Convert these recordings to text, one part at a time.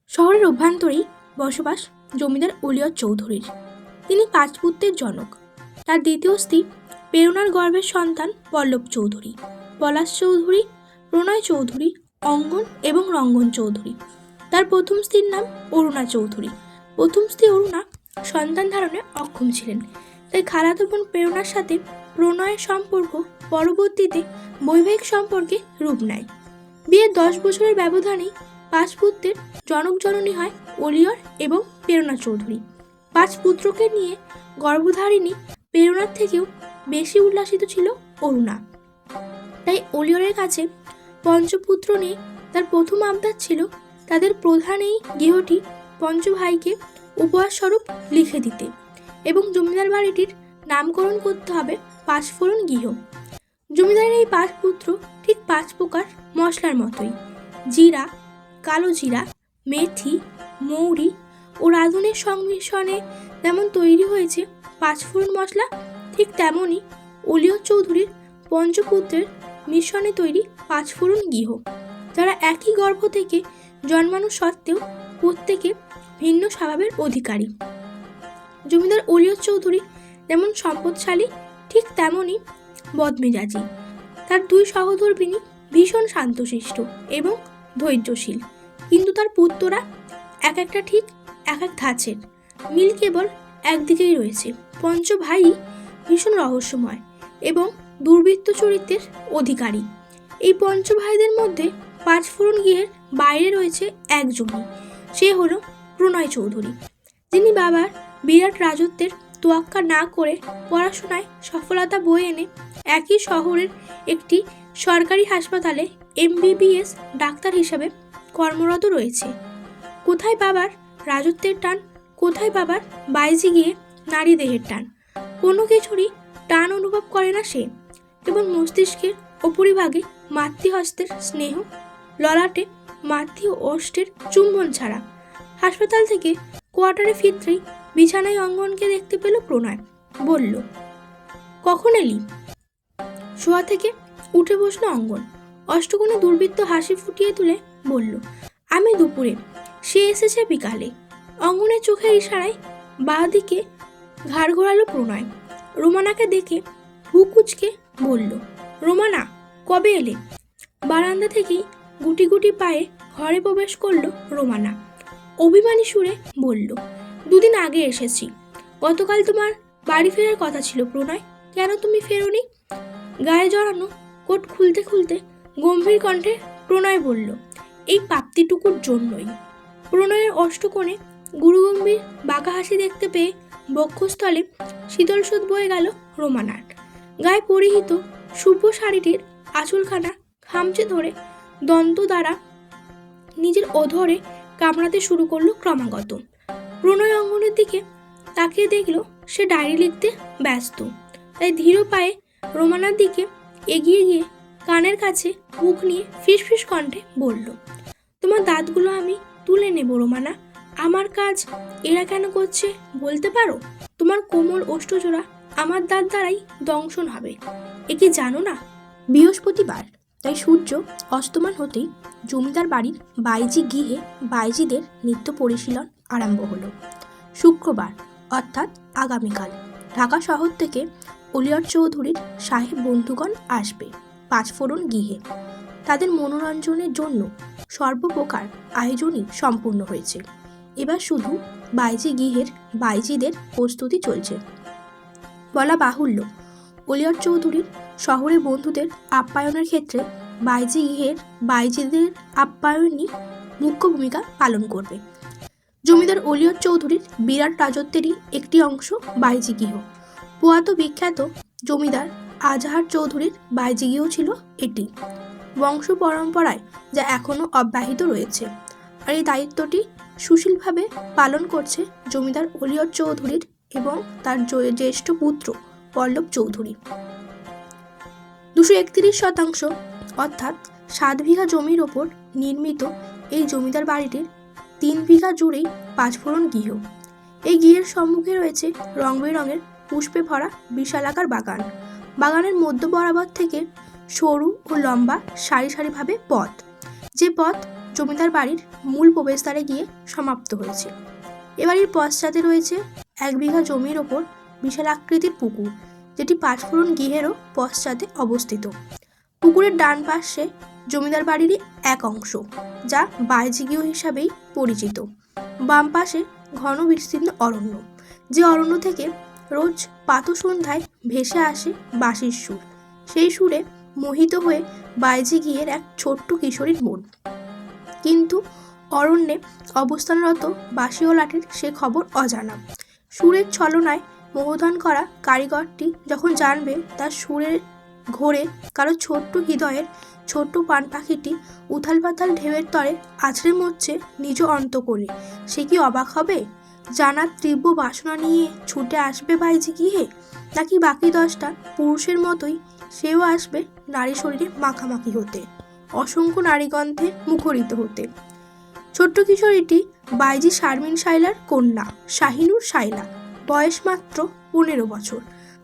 শহরের অভ্যন্তরেই বসবাস জমিদার অলিয়র চৌধুরীর। তিনি 5 পুত্রের জনক। তার দ্বিতীয় স্ত্রী প্রেরণার গর্ভের সন্তান পল্লব চৌধুরী, পলাশ চৌধুরী, প্রণয় চৌধুরী, অঙ্গন এবং রঙ্গন চৌধুরী। তার প্রথম স্ত্রীর নাম অরুণা চৌধুরী। প্রথম স্ত্রী অরুণা সন্তান ধারণে অক্ষম ছিলেন, তাই খালাতো বোন প্রেরণার সাথে প্রণয়ের সম্পর্ক পরবর্তীতে বৈবাহিক সম্পর্কে রূপ নেয়। বিয়ের 10 বছরের ব্যবধানেই 5 পুত্রের জনক জননী হয় অলিয়র এবং প্রেরণা চৌধুরী। 5 পুত্রকে নিয়ে গর্ভধারিণী প্রেরণার থেকেও বেশি উল্লাসিত ছিল অরুণা। তাই অলিয়রের কাছে পঞ্চপুত্র নিয়ে তার প্রথম আবদার ছিল তাদের প্রধান এই গৃহটি পঞ্চভাইকে উপহার স্বরূপ লিখে দিতে এবং জমিদার বাড়িটির নামকরণ করতে হবে 5 ফোড়ন গৃহ। জমিদারের এই 5 পুত্র ঠিক 5 প্রকার মশলার মতোই। জিরা, কালো জিরা, মেথি, মৌরি ও রাঁধুনের সংমিশ্রণে যেমন তৈরি হয়েছে 5 ফোড়ন মশলা, ঠিক তেমনই অলিয়র চৌধুরীর পঞ্চপুত্রের মিশ্রণে তৈরি 5 ফোড়ন গৃহ, যারা একই গর্ভ থেকে জন্মানো সত্ত্বেও প্রত্যেকে ভিন্ন স্বভাবের অধিকারী। জমিদার অলিয়র চৌধুরী যেমন সম্পদশালী, ঠিক তেমনই বদমেজাজি। তার 2 সহধর্মিণী ভীষণ শান্তশিষ্ট এবং ধৈর্যশীল, কিন্তু তার পুত্ররা এক একটা ঠিক এক এক ধাঁচের। মিল কেবল একদিকেই রয়েছে, পঞ্চ ভাই ভীষণ রহস্যময় এবং দুর্বৃত্ত চরিত্রের অধিকারী। এই পঞ্চ ভাইদের মধ্যে 5 ফোড়ন গৃহের বাইরে রয়েছে একজনই, সে হলো প্রণয় চৌধুরী, যিনি বাবার বিরাট রাজত্বের তোয়াক্কা না করে পড়াশোনায় সফলতা বয়ে এনে একই শহরের একটি সরকারি হাসপাতালে MBBS ডাক্তার হিসাবে কর্মরত রয়েছে। কোথায় বাবার রাজত্বের টান, কোথায় বাবার বাইজি গিয়ে নারী দেহের টান, কোনো কিছুরই টান অনুভব করে না সে। কেবল মস্তিষ্কের উপরিভাগে মাতৃহস্তের স্নেহ, ললাটে মাতৃ ওষ্ঠের চুম্বন ছাড়া। হাসপাতাল থেকে কোয়ার্টারে ফিরতেই বিছানায় অঙ্গনকে দেখতে পেল প্রণয়। বলল, কখন এলি? শোয়া থেকে উঠে বসলো অঙ্গন। অষ্টকোণে দুর্বৃত্ত হাসি ফুটিয়ে তুলে বলল, আমি দুপুরে, সে এসেছে বিকালে। অঙ্গনের চোখের ইশারায় বাঁ দিকে ঘাড় ঘোরালো প্রণয়। রোমানাকে দেখে ভ্রু কুঁচকে বলল, রোমানা, কবে এলে? বারান্দা থেকেই গুটি গুটি পায়ে ঘরে প্রবেশ করলো রোমানা। অভিমানী সুরে বলল, 2 দিন আগে এসেছি। গতকাল তোমার বাড়ি ফেরার কথা ছিল প্রণয়, কেন তুমি ফেরোনি? গায়ে জড়ানো কোট খুলতে খুলতে গম্ভীর কণ্ঠে প্রণয় বলল, এই প্রাপ্তিটুকুর জন্যই। প্রণয়ের অষ্টকোণে গুরুগম্ভীর বাঁকা হাসি দেখতে পেয়ে বক্ষস্থলে শীতল স্রোত বয়ে গেল রোমানার। গায়ে পরিহিত শুভ্র শাড়িটির আঁচলখানা খামচে ধরে দন্ত দ্বারা নিজের অধরে কামড়াতে শুরু করলো ক্রমাগত। প্রণয় অঙ্গনের দিকে তাকিয়ে দেখল সে ডায়েরি লিখতে ব্যস্ত, তাই ধীর পায়ে রোমানার দিকে এগিয়ে গিয়ে কানের কাছে মুখ নিয়ে ফিসফিস কণ্ঠে বলল, তোমার দাঁতগুলো আমি তুলে নেব রোমানা। আমার কাজ এরা কেন করছে বলতে পারো? তোমার কোমল ওষ্ঠজোড়া আমার দাঁত দ্বারাই দংশন হবে, এ কি জানো না? বৃহস্পতিবার, তাই সূর্য অস্তমান হতেই জমিদার বাড়ির বাইজি গৃহে বাইজিদের নিত্য পরিশীলন আরম্ভ হলো। শুক্রবার অর্থাৎ আগামীকাল ঢাকা শহর থেকে অলিয়র চৌধুরীর সাহেব বন্ধুগণ আসবে 5 ফোড়ন গৃহে। তাদের মনোরঞ্জনের জন্য সর্বপ্রকার আয়োজনই সম্পূর্ণ হয়েছে। এবার শুধু বাইজি গৃহের বাইজিদের প্রস্তুতি চলছে। বলা বাহুল্য, অলিয়র চৌধুরীর শহরের বন্ধুদের আপ্যায়নের ক্ষেত্রে বাইজি গৃহের বাইজিদের আপ্যায়নই মুখ্য ভূমিকা পালন করবে। জমিদার অলিয়র চৌধুরীর বিরাট রাজত্বেরই একটি অংশ বাইজি গৃহ। প্রয়াত বিখ্যাত জমিদার আজহার চৌধুরীর বাইজি গৃহ ছিল এটি, বংশ পরম্পরায় যা এখনও অব্যাহত রয়েছে। আর এই দায়িত্বটি সুশীলভাবে পালন করছে জমিদার অলিয়র চৌধুরীর এবং তার জ্যেষ্ঠ পুত্র পল্লব চৌধুরী। 231% অর্থাৎ 7 বিঘা জমির ওপর নির্মিত এই জমিদার বাড়িটির 3 বিঘা জুড়েই 5 ফোড়ন গৃহ। এই গৃহের সম্মুখে রয়েছে রং বেরঙের পুষ্পে ভরা বিশালাকার বাগান। বাগানের মধ্য বরাবর থেকে সরু ও লম্বা সারি সারিভাবে পথ, যে পথ জমিদার বাড়ির মূল প্রবেশদ্বারে গিয়ে সমাপ্ত হয়েছে। এ বাড়ির পশ্চাতে রয়েছে 1 বিঘা জমির ওপর বিশাল আকৃতির পুকুর, যেটি পাঁচফোড়ন গৃহেরও পশ্চাতে অবস্থিত। পুকুরের ডান পাশে জমিদার বাড়িরই এক অংশ, যা বাইজি গৃহ হিসাবেই পরিচিত। বাম পাশে ঘন বিস্তীর্ণ অরণ্য, যে অরণ্য থেকে রোজ প্রাতঃ সন্ধ্যায় ভেসে আসে বাঁশির সুর। সেই সুরে মোহিত হয়ে বাইজি গৃহের এক ছোট্ট কিশোরীর মন। কিন্তু অরণ্যে অবস্থানরত বাঁশিওয়ালাটির সে খবর অজানা। সুরের ছলনায় মোহদান করা কারিগরটি যখন জানবে তার সুরের ঘোরে কারো ছোট্ট হৃদয়ের ছোট্ট পান পাখিটি উথাল পাথাল ঢেউয়ের তরে আছড়ে মরছে নিজ অন্তঃকোণে, সে কি অবাক হবে? জানার তীব্র বাসনা নিয়ে ছুটে আসবে বাইজি গৃহে, নাকি বাকি 10টা পুরুষের মতোই সেও আসবে নারী শরীরে মাখামাখি হতে, অসংখ্য নারীগন্ধে মুখরিত হতে? ছোট্ট কিশোরীটি বাইজি শারমিন শাইলার কন্যা শাহিনুর শাইলা, বয়স মাত্র 15 বছর।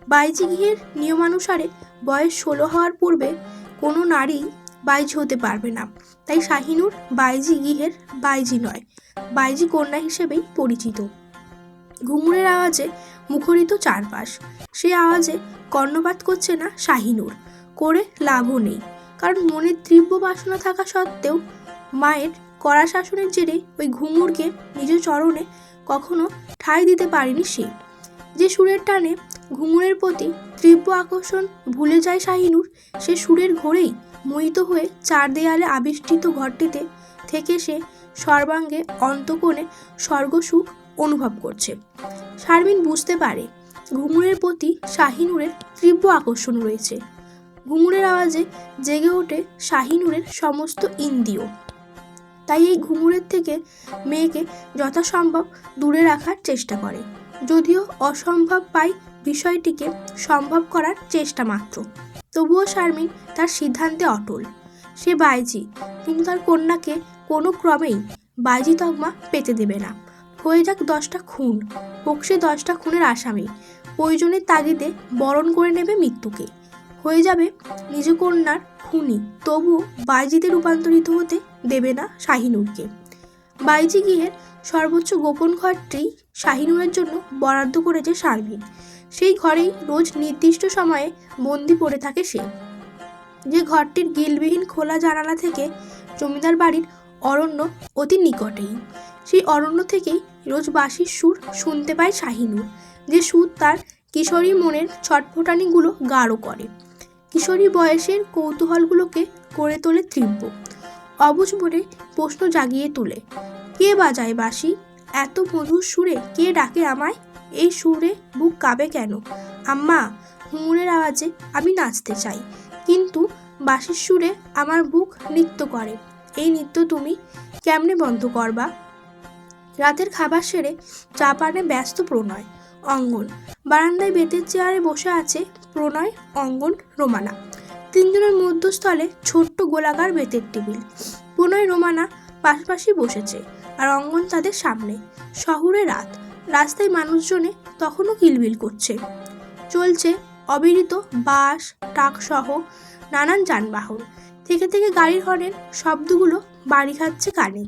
বাইজি গৃহের নিয়মানুসারে বয়স 16 হওয়ার পূর্বে কোনো নারী বাইজি হতে পারবে না। তাই শাহিনুর বাইজি গৃহের বাইজি নয়, বাইজি কন্যা হিসেবেই পরিচিত। ঘুঙুরের আওয়াজে মুখরিত চারপাশ। সে আওয়াজে কর্ণপাত করছে না শাহিনুর, করে লাভও নেই। কারণ মনের তীব্র বাসনা থাকা সত্ত্বেও মায়ের কড়া শাসনের জেরে ওই ঘুঙুরকে নিজ চরণে কখনো ঠাঁই দিতে পারেনি সে। যে সুরের টানে ঘুঙুরের প্রতি তীব্র আকর্ষণ ভুলে যায় শাহিনুর, সে সুরের ঘোরেই মোহিত হয়ে 4 দেয়ালে আবিষ্কৃত ঘরটিতে থেকে সে সর্বাঙ্গে অন্তঃকোণে স্বর্গসুখ অনুভব করছে। শারমিন বুঝতে পারে ঘুঙুরের প্রতি শাহিনুরের তীব্র আকর্ষণ রয়েছে। ঘুঙুরের আওয়াজে জেগে ওঠে শাহিনুরের সমস্ত ইন্দ্রিয়। তাই এই ঘুঙুরের থেকে মেয়েকে যথাসম্ভব দূরে রাখার চেষ্টা করে, যদিও অসম্ভব পায় বিষয়টিকে সম্ভব করার চেষ্টা মাত্র। তবুও শারমিন তার সিদ্ধান্তে অটল। সে বাইজি, কিন্তু তার কন্যাকে কোনো ক্রমেই বাইজি তকমা পেতে দেবে না। হয়ে যাক 10টা খুন, হোক সে 10টা খুনের আসামি, প্রয়োজনের তাগিদে বরণ করে নেবে মৃত্যুকে। হয়ে যাবে নিজ কন্যার খুনি, তবু বাইজিতে রূপান্তরিত হতে দেবে না শাহিনুরকে। বাইজি গৃহের সর্বোচ্চ গোপন ঘরটি শাহিনুরের জন্য বরাদ্দ করেছে শারমিন। সেই ঘরেই রোজ নির্দিষ্ট সময়ে বন্দি পড়ে থাকে সে। যে ঘরটির গিলবিহীন খোলা জানালা থেকে জমিদার বাড়ির অরণ্য অতি নিকটেই। সেই অরণ্য থেকেই রোজ বাঁশির সুর শুনতে পায় শাহিনুর, যে সুর তার কিশোরী মনের ছটফটানিগুলো গাঢ় করে, কিশোরী বয়সের কৌতূহলগুলোকে করে তোলে তীব্র। অবুঝ মনে প্রশ্ন জাগিয়ে তোলে, কে বাজায় বাঁশি? এত মধুর সুরে কে ডাকে আমায়? এই সুরে বুক কাঁপে কেন? আম্মা, ঘুঙুরের আওয়াজে আমি নাচতে চাই, কিন্তু বাঁশির সুরে আমার বুক নৃত্য করে। এই নৃত্য তুমি কেমনে বন্ধ করবা? রাতের খাবার সেরে চা পানে ব্যস্ত প্রণয়। অঙ্গন বারান্দায় বেতের চেয়ারে বসে আছে প্রণয়, অঙ্গন, রোমানা। 3 জনের মধ্যস্থলে ছোট্ট গোলাকার বেতের টেবিল। প্রণয় রোমানা পাশাপাশি বসেছে, আর অঙ্গন তাদের সামনে। শহরে রাত, রাস্তায় মানুষজনে তখনও কিলবিল করছে। চলছে অবিরত বাস, ট্রাক সহ নানান যানবাহন। থেকে থেকে গাড়ির হর্নের শব্দগুলো বাড়ি খাচ্ছে কানে।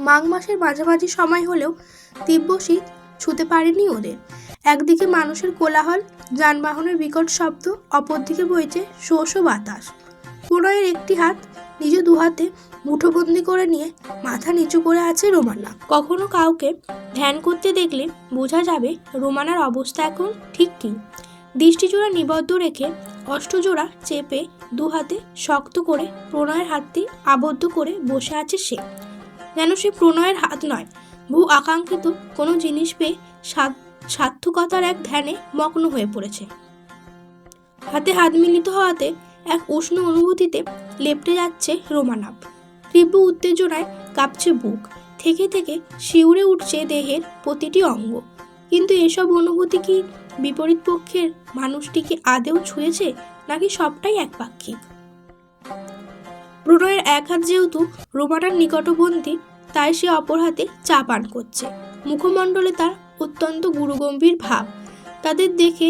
মাঘ মাসের মাঝামাঝি সময় হলেও তীব্র শীত ছুঁতে পারেনি ওদের। একদিকে মানুষের কোলাহল, যানবাহনের বিকট শব্দ, অপরদিকে বইছে শো শো বাতাস। প্রণয়ের একটি হাত নিজ 2 হাতে মুঠোবন্দি করে নিয়ে মাথা নিচু করে আছে রোমানা। কখনো কাউকে ধ্যান করতে দেখলে বোঝা যাবে রোমানার অবস্থা এখন ঠিক কী। দৃষ্টিজোড়া নিবদ্ধ রেখে অষ্টজোড়া চেপে 2 হাতে শক্ত করে প্রণয়ের হাতটি আবদ্ধ করে বসে আছে সে, যেন সে প্রণয়ের হাত নয়, বহু আকাঙ্ক্ষিত কোনো জিনিস পেয়ে সার্থকতার এক ধ্যানে মগ্ন হয়ে পড়েছে। হাতে হাত মিলিত হওয়াতে এক উষ্ণ অনুভূতিতে লেপ্টে যাচ্ছে রোমানা। তীব্র উত্তেজনায় কাঁপছে বুক, থেকে থেকে শিউরে উঠছে দেহের প্রতিটি অঙ্গ। কিন্তু এসব অনুভূতি কি বিপরীত পক্ষের মানুষটিকে আদেও ছুঁয়েছে, নাকি সবটাই একপাক্ষিক? প্রণয়ের এক হাত যেহেতু রোমানার নিকটবর্তী, তাই সে অপর হাতে চা পান করছে। মুখমণ্ডলে তার অত্যন্ত গুরুগম্ভীর ভাব। তাদের দেখে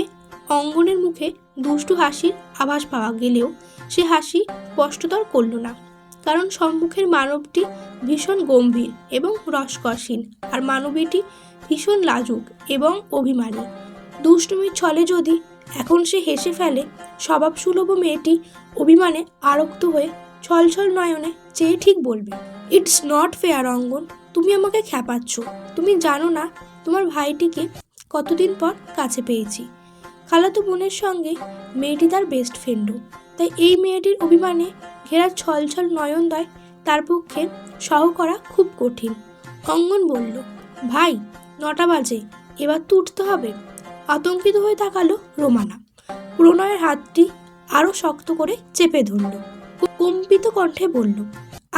অঙ্গনের মুখে দুষ্টু হাসির আভাস পাওয়া গেলেও সে হাসি স্পষ্টতর করল না। কারণ সম্মুখের মানবটি ভীষণ গম্ভীর এবং রসকসীন, আর মানবীটি ভীষণ লাজুক এবং অভিমানী। দুষ্টুমির ছলে যদি এখন সে হেসে ফেলে, স্বভাবসুলভ মেয়েটি অভিমানে আরক্ত হয়ে ছলছল নয়নে চেয়ে ঠিক বলবে, ইটস নট ফেয়ার অঙ্গন, তুমি আমাকে খ্যাপাচ্ছ। তুমি জানো না তোমার ভাইটিকে কতদিন পর কাছে পেয়েছি। খালাতো বোনের সঙ্গে মেয়েটি তার বেস্ট ফ্রেন্ডও, তাই এই মেয়েটির অভিমানে ঘেরা ছলছল নয়নদয় তার পক্ষে সহ করা খুব কঠিন। অঙ্গন বলল, ভাই 9টা বাজে, এবার তো উঠতে হবে। আতঙ্কিত হয়ে তাকালো রোমানা। প্রণয়ের হাতটি আরো শক্ত করে চেপে ধরল। কম্পিত কণ্ঠে বলল,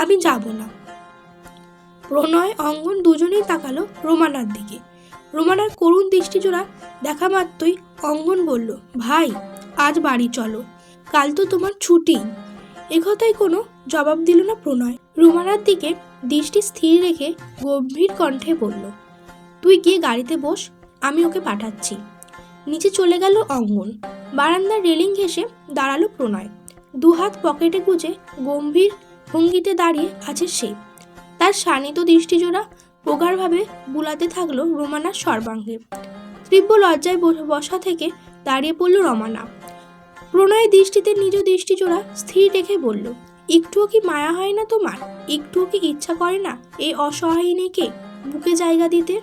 আমি যাব না। প্রণয় অঙ্গন দুজনেই তাকালো রোমানার দিকে। রোমানার করুণ দৃষ্টিজোড়া দেখা মাত্রই অঙ্গন বলল, ভাই আজ বাড়ি চলো, কাল তো তোমার ছুটি। একথায় কোনো জবাব দিল না প্রণয়। রোমানার দিকে দৃষ্টি স্থির রেখে গম্ভীর কণ্ঠে বলল, তুই গিয়ে গাড়িতে বস, আমি ওকে পাঠাচ্ছি। নিচে চলে গেল অঙ্গন। বারান্দার রেলিং ঘেঁষে দাঁড়ালো প্রণয়। দুহাত পকেটে গুজে গম্ভীর ভঙ্গিতে দাঁড়িয়ে আছে সে। তার শানিত দৃষ্টিজোড়া প্রগাঢ়ভাবে বুলাতে থাকলো রোমানার সর্বাঙ্গে। তীব্র লজ্জায় বসা থেকে দাঁড়িয়ে পড়ল রোমানা। প্রণয়ের দৃষ্টিতে নিজ দৃষ্টিজোড়া স্থির রেখে বলল, একটুও কি মায়া হয় না তোমার? একটুও কি ইচ্ছা করে না এই অসহায়িনীকে বুকে জায়গা দিতে?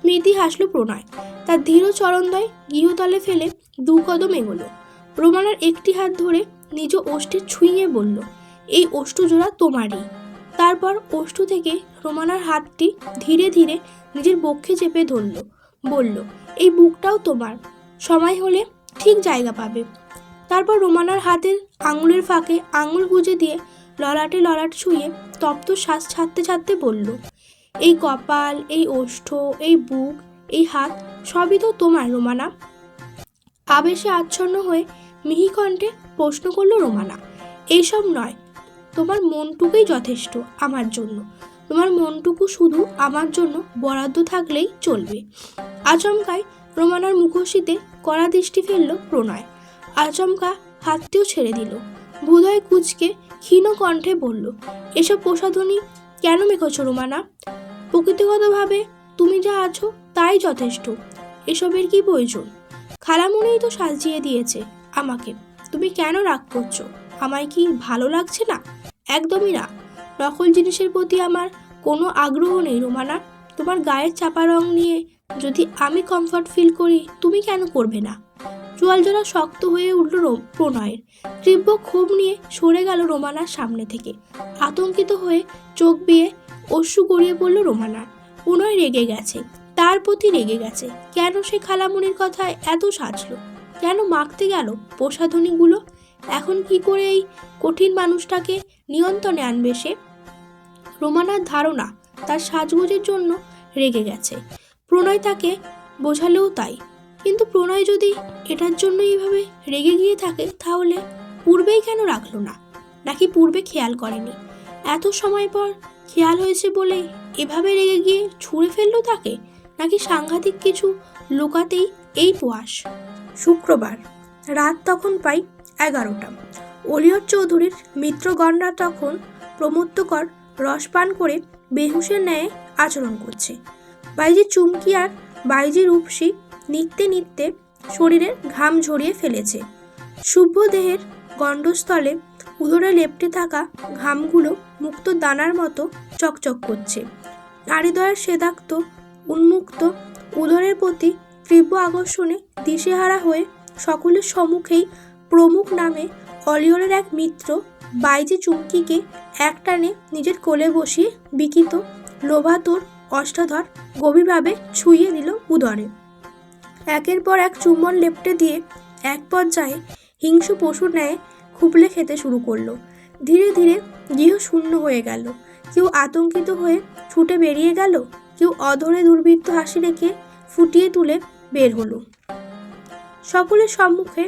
মৃদি হাসল প্রণয়। তার ধীর চরণদ্বয় গৃহতলে ফেলে 2 কদম এগোলো। রোমানার একটি হাত ধরে নিজ ওষ্ঠে ছুঁয়ে বলল, এই ওষ্ঠজোড়া তোমারই। তারপর ওষ্ঠ থেকে রোমানার হাতটি ধীরে ধীরে নিজের বক্ষে চেপে ধরল। বলল, এই বুকটাও তোমার, সময় হলে ঠিক জায়গা পাবে। তারপর রোমানার হাতের আঙুলের ফাঁকে আঙুল গুজে দিয়ে ললাটে ললাট ছুঁয়ে তপ্ত শ্বাস ছাড়তে ছাড়তে বলল, এই কপাল, এই ওষ্ঠ, এই বুক, এই হাত সবই তো তোমার রোমানা। আবেশে আচ্ছন্ন হয়ে মিহি কণ্ঠে প্রশ্ন করল রোমানা, এইসব নয়, তোমার মনটুকুই যথেষ্ট আমার জন্য। তোমার মনটুকু শুধু আমার জন্য বরাদ্দ থাকলেই চলবে। আচমকায় রোমানার মুখোশিতে কড়া দৃষ্টি ফেলল প্রণয়। আচমকা হাতটিও ছেড়ে দিল। ভুদয় কুচকে ক্ষীণ কণ্ঠে বলল, এসব প্রসাধনী কেন মেখেছ রোমানা? প্রকৃতিগতভাবে তুমি যা আছো তাই যথেষ্ট, এসবের কি প্রয়োজন? খালামুনিই তো সাজিয়ে দিয়েছে আমাকে, তুমি কেন রাগ করছো? আমায় কি ভালো লাগছে না? একদমই না। নকল জিনিসের প্রতি আমার কোনো আগ্রহ নেই রোমানা। তোমার গায়ের চাপা রং নিয়ে যদি আমি কমফর্ট ফিল করি, তুমি কেন করবে না? চোয়াল জোড়া শক্ত হয়ে উঠল প্রণয়ের। তীব্র ক্ষোভ নিয়ে সরে গেল রোমানার সামনে থেকে। আতঙ্কিত হয়ে চোখ বিয়ে অশ্রু গড়িয়ে পড়ল রোমানার। প্রণয় রেগে গেছে, তার প্রতি রেগে গেছে। কেন সে খালামুনির কথায় এত সাজলো? কেন মাখতে গেল প্রসাধনীগুলো? এখন কি করে এই কঠিন মানুষটাকে নিয়ন্ত্রণে আনবে সে? রোমানার ধারণা তার সাজগোজের জন্য রেগে গেছে। প্রণয় তাকে বোঝালেও তাই। কিন্তু প্রণয় যদি এটার জন্য এইভাবে রেগে গিয়ে থাকে, তাহলে পূর্বেই কেন রাখলো না? নাকি পূর্বে খেয়াল করেনি? এত সময় পর খেয়াল হয়েছে বলে এভাবে রেগে গিয়ে ছুঁড়ে ফেললো তাকে? নাকি সাংঘাতিক কিছু লুকাতেই এই প্রয়াস? শুক্রবার রাত তখন প্রায় 11টা। অলিয়র চৌধুরীর মিত্রগণরা তখন প্রমত্তকর রস পান করে বেহুশের ন্যায় আচরণ করছে। বাইজি চুমকি আর বাইজি রূপসী নিত্যে নিত্যে শরীরের ঘাম ঝরিয়ে ফেলেছে। শুভ্র দেহের গণ্ডস্থলে উদরে লেপ্টে থাকা ঘামগুলো মুক্ত দানার মতো চকচক করছে। নারীদয়ের সেদাক্ত উন্মুক্ত উদরের প্রতি তীব্র আকর্ষণে দিশেহারা হয়ে সকলের সম্মুখেই প্রমুখ নামে অলিয়রের এক মিত্র বাইজি চুমকিকে একটানে নিজের কোলে বসিয়ে বিকিত লোভাতোর অষ্টাধর গভীরভাবে ছুঁয়ে দিল উদরে। একের পর এক চুম্বন লেপ্টে দিয়ে এক পর্যায়ে হিংস্র পশুর ন্যায় খুবলে খেতে শুরু করলো। ধীরে ধীরে গৃহ শূন্য হয়ে গেল। কেউ আতঙ্কিত হয়ে ছুটে বেরিয়ে গেল, কেউ অধরে দুর্বৃত্ত হাসি রেখে ফুটিয়ে তুলে বের হলো। সকলের সম্মুখে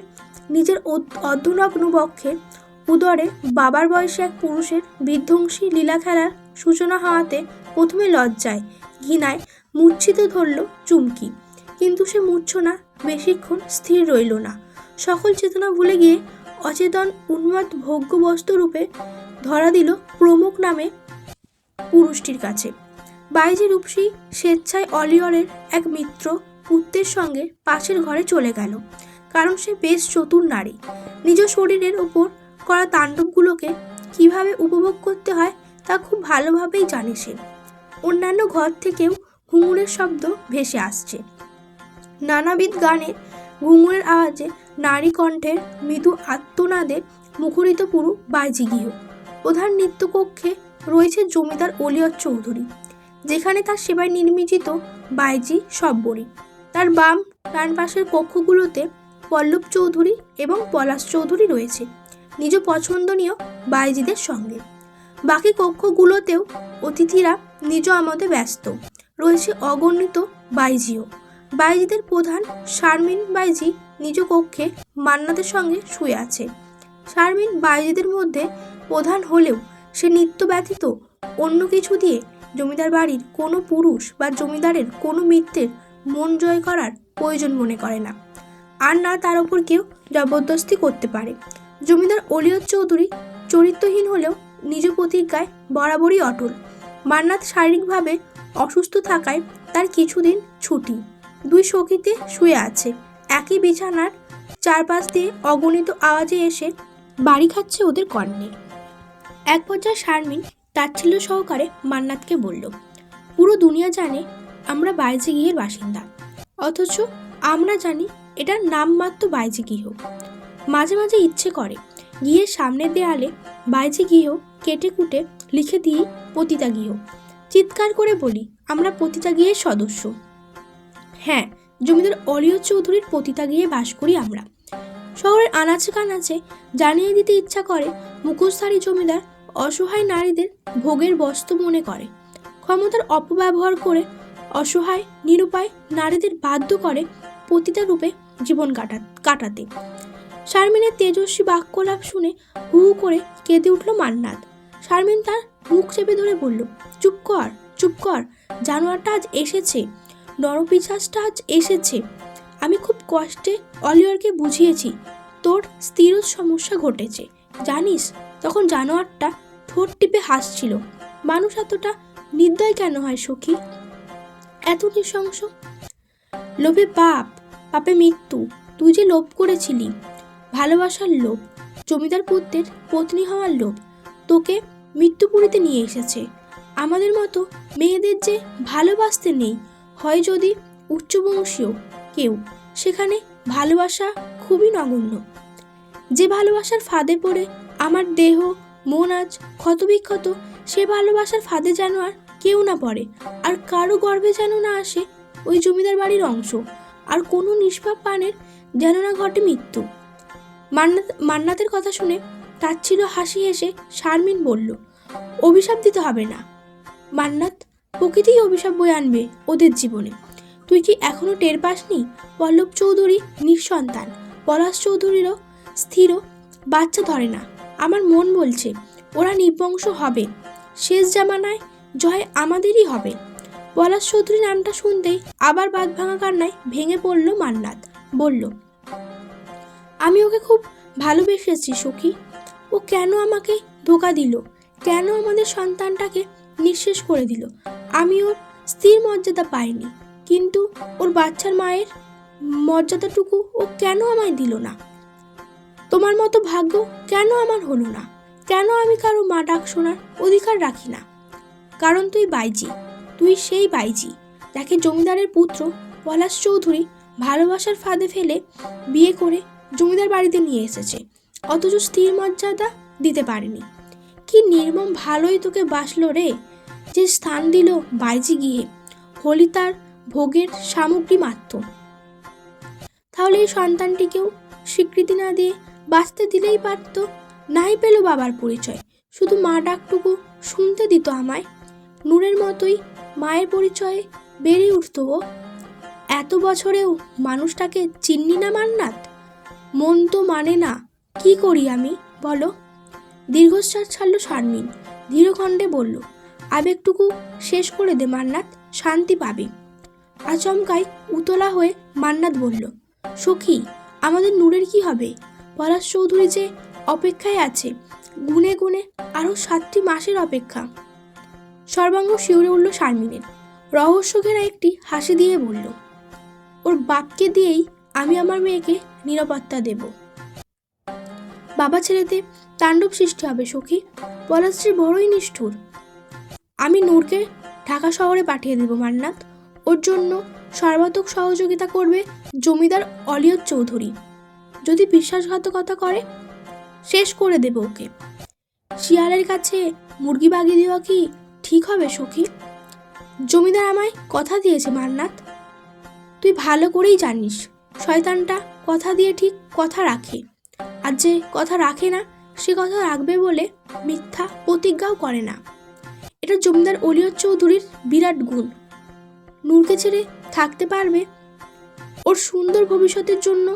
নিজের অর্ধনগ্ন বক্ষে উদরে বাবার বয়সী এক পুরুষের বিধ্বংসী লীলা খেলার সূচনা হওয়াতে প্রথমে লজ্জায় ঘৃণায় মূর্ছিত ধরল চুমকি। কিন্তু সে মূর্ছনা বেশিক্ষণ স্থির রইল না। সকল চেতনা ভুলে গিয়ে অচেতন উন্মাদ ভোগ্য বস্তু রূপে ধরা দিল প্রমুখ নামে পুরুষটির কাছে। বাইজি রূপসী স্বেচ্ছায় অলিয়রের এক মিত্র পুত্রের সঙ্গে পাশের ঘরে চলে গেল, কারণ সে বেশ চতুর নারী। নিজ শরীরের ওপর করা তাণ্ডবগুলোকে কিভাবে উপভোগ করতে হয় তা খুব ভালোভাবেই জানে সে। অন্যান্য ঘর থেকেও ঘুঙুরের শব্দ ভেসে আসছে। নানাবিধ গানে ঘুঙুরের আওয়াজে নারী কণ্ঠের মৃদু আত্মনাদে মুখরিত পুরো বাইজি গৃহ। প্রধান নৃত্যকক্ষে রয়েছে জমিদার অলিয়র চৌধুরী, যেখানে তার সেবায় নির্মিত বাইজি সব্বরী। তার বাম ডান পাশের কক্ষগুলোতে পল্লব চৌধুরী এবং পলাশ চৌধুরী রয়েছে নিজ পছন্দনীয় বাইজিদের সঙ্গে। বাকি কক্ষগুলোতেও অতিথিরা নিজ আমোদে ব্যস্ত। রয়েছে অগণিত বাইজিও। বাইজিদের প্রধান শারমিন বাইজি নিজ কক্ষে মান্নাতের সঙ্গে শুয়ে আছে। শারমিন বাইজিদের মধ্যে প্রধান হলেও সে নৃত্য ব্যতীত অন্য কিছু দিয়ে জমিদার বাড়ির কোনো পুরুষ বা জমিদারের কোনো মিত্রের মন জয় করার প্রয়োজন মনে করে না, আর না তার ওপর কেউ জবরদস্তি করতে পারে। জমিদার অলিয়র চৌধুরী চরিত্রহীন হলেও নিজ প্রতিজ্ঞায় বরাবরই অটল। মান্নাত শারীরিকভাবে অসুস্থ থাকায় তার কিছুদিন ছুটি। দুই সখীতে শুয়ে আছে একই বিছানার চারপাশ দিয়ে অগণিত আওয়াজে এসে বাড়ি খাচ্ছে ওদের কর্ণে। এক পর্যায়ে শারমিন তাচ্ছিল্য সহকারে মান্নাতকে বলল, পুরো দুনিয়া জানে আমরা বাইজি গৃহের বাসিন্দা, অথচ আমরা জানি এটার নামমাত্র বাইজি গৃহ। মাঝে মাঝে ইচ্ছে করে গৃহের সামনের দেয়ালে বাইজি গৃহ কেটে কুটে লিখে দিই পতিতা গৃহ। চিৎকার করে বলি, আমরা পতিতা গৃহের সদস্য। হ্যাঁ, জমিদার অলিয়র চৌধুরীর পতিতা গৃহে বাস করি আমরা। শহরের আনাচে কানাচে জানিয়ে দিতে ইচ্ছা করে মুখোশধারী জমিদার অসহায় নারীদের ভোগের বস্তু মনে করে। ক্ষমতার অপব্যবহার করে অসহায় নিরুপায় নারীদের বাধ্য করে পতিতা রূপে জীবন কাটাতে। শারমিনের তেজস্বী বাক্যলাপ শুনে হু হু করে কেঁদে উঠল মান্নাত। শারমিন তার মুখ চেপে ধরে বলল, চুপ কর, চুপ কর, জানোয়ারটা আজ এসেছে, নরপিশাচটা আজ এসেছে। আমি খুব কষ্টে অলিয়রকে বুঝিয়েছি তোর স্থির সমস্যা ঘটেছে। জানিস, তখন জানোয়ারটা ঠোঁট টিপে হাসছিল। মানুষ এতটা নির্দয় কেন হয় সখী, এত নৃশংস? লোভে পাপ, পাপে মৃত্যু। তুই যে লোভ করেছিলি, ভালোবাসার লোভ, জমিদার পুত্রের পত্নী হওয়ার লোভ, তোকে মৃত্যুপুরীতে নিয়ে এসেছে। আমাদের মতো মেয়েদের যে ভালোবাসতে নেই হয় যদি উচ্চবংশীয় কেউ, সেখানে ভালোবাসা খুবই নগণ্য। যে ভালোবাসার ফাঁদে পড়ে আমার দেহ মন আজ ক্ষতবিক্ষত, সে ভালোবাসার ফাঁদে যেন আর কেউ না পড়ে, আর কারো গর্ভে যেন না আসে ওই জমিদার বাড়ির অংশ, আর কোনো নিষ্পাপ প্রাণের যেন না ঘটে মৃত্যু। মান্নাতের কথা শুনে তাচ্ছিল্য হাসি হেসে শারমিন বলল, অভিশাপ দিতে হবে না মান্নাত, প্রকৃতিই অভিশাপ বয়ে আনবে ওদের জীবনে। তুই কি এখনো টের পাসনি পল্লব চৌধুরী নিঃসন্তান, পলাশ চৌধুরীরও স্থির বাচ্চা ধরে না? আমার মন বলছে ওরা নির্বংশ হবে, শেষ জামানায় জয় আমাদেরই হবে। পলাশ চৌধুরী নামটা শুনতেই আবার বাঁধ ভাঙা কান্নায় ভেঙে পড়ল মান্নাত। বলল, আমি ওকে খুব ভালোবেসেছি সখী। ও কেন আমাকে ধোকা দিল, কেন আমাদের সন্তানটাকে নিঃশেষ করে দিল? আমি ওর স্থির মর্যাদা পাইনি, কিন্তু ওর বাচ্চার মায়ের মর্যাদাটুকু ও কেন আমায় দিল না? তোমার মতো ভাগ্য কেন আমার হলো না? কেন আমি কারো মা ডাক শোনার অধিকার রাখি না? কারণ তুই বাইজি, তুই সেই বাইজি যাকে জমিদারের পুত্র পলাশ চৌধুরী ভালোবাসার ফাঁদে ফেলে বিয়ে করে জমিদার বাড়িতে নিয়ে এসেছে, অথচ স্থির মর্যাদা দিতে পারেনি। কি নির্মম ভালোই তোকে বাসলো রে, যে স্থান দিল বাইজি গৃহে, হলি তার ভোগের সামগ্রী মাত্র। তাহলে এই সন্তানটিকেও স্বীকৃতি না দিয়ে বাঁচতে দিলেই পারত। নাই পেল বাবার পরিচয়, শুধু মা ডাকটুকু শুনতে দিত আমায়। নূরের মতোই মায়ের পরিচয়ে বেড়ে উঠত ও। এত বছরেও মানুষটাকে চিননি না মান্নাত? মন তো মানে না, কি করি আমি বলো? দীর্ঘশ্বাস ছাড়ল শারমিন, ধীরকণ্ঠে বলল, আবেগটুকু শেষ করে দে মান্নাত, শান্তি পাবি। আচমকাই উতলা হয়ে মান্নাত বলল, সখী, আমাদের নূরের কি হবে? পলাশ চৌধুরী যে অপেক্ষায় আছে, গুনে গুনে আরও 7টি মাসের অপেক্ষা। সর্বাঙ্গ শিউরে উঠল শারমিনের। রহস্য ঘেরা একটি হাসি দিয়ে বলল, ওর বাপকে দিয়েই আমি আমার মেয়েকে নিরাপত্তা দেব। বাবা ছেলেতে তাণ্ডব সৃষ্টি হবে সখী। পলাশশ্রী বড়ই নিষ্ঠুর। আমি নূরকে ঢাকা শহরে পাঠিয়ে দেব মান্নাত। ওর জন্য সর্বাত্মক সহযোগিতা করবে জমিদার অলিয়ত চৌধুরী। যদি বিশ্বাসঘাতকতা করে শেষ করে দেব ওকে। শিয়ালের কাছে মুরগি বাগিয়ে দেওয়া কি ঠিক হবে সখী? জমিদার আমায় কথা দিয়েছে মান্নাত। তুই ভালো করেই জানিস শয়তানটা কথা দিয়ে ঠিক কথা রাখে, আর যে কথা রাখে না সে কথা রাখবে বলে মিথ্যা প্রতিজ্ঞাও করে না। এটা জমিদার অলিয়ত চৌধুরীর বিরাট গুণ। নূরকে ছেড়ে থাকতে পারবে। ওর সুন্দর ভবিষ্যতের জন্য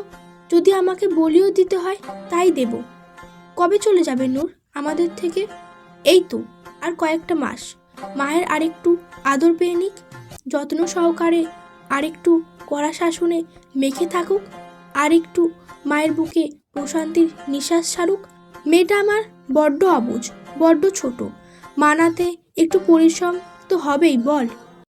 যদি আমাকে বলিও দিতে হয় তাই দেব। কবে চলে যাবে নূর আমাদের থেকে? এই তো আর কয়েকটা মাস। মায়ের আরেকটু আদর পেয়ে নিক, যত্ন সহকারে আরেকটু কড়া শাসনে মেখে থাকুক, আর একটু মায়ের বুকে প্রশান্তির নিঃশ্বাস ছাড়ুক। মেয়েটা আমার বড্ড অবুঝ, বড্ড ছোট। মানাতে একটু পরিশ্রম তো হবেই বল।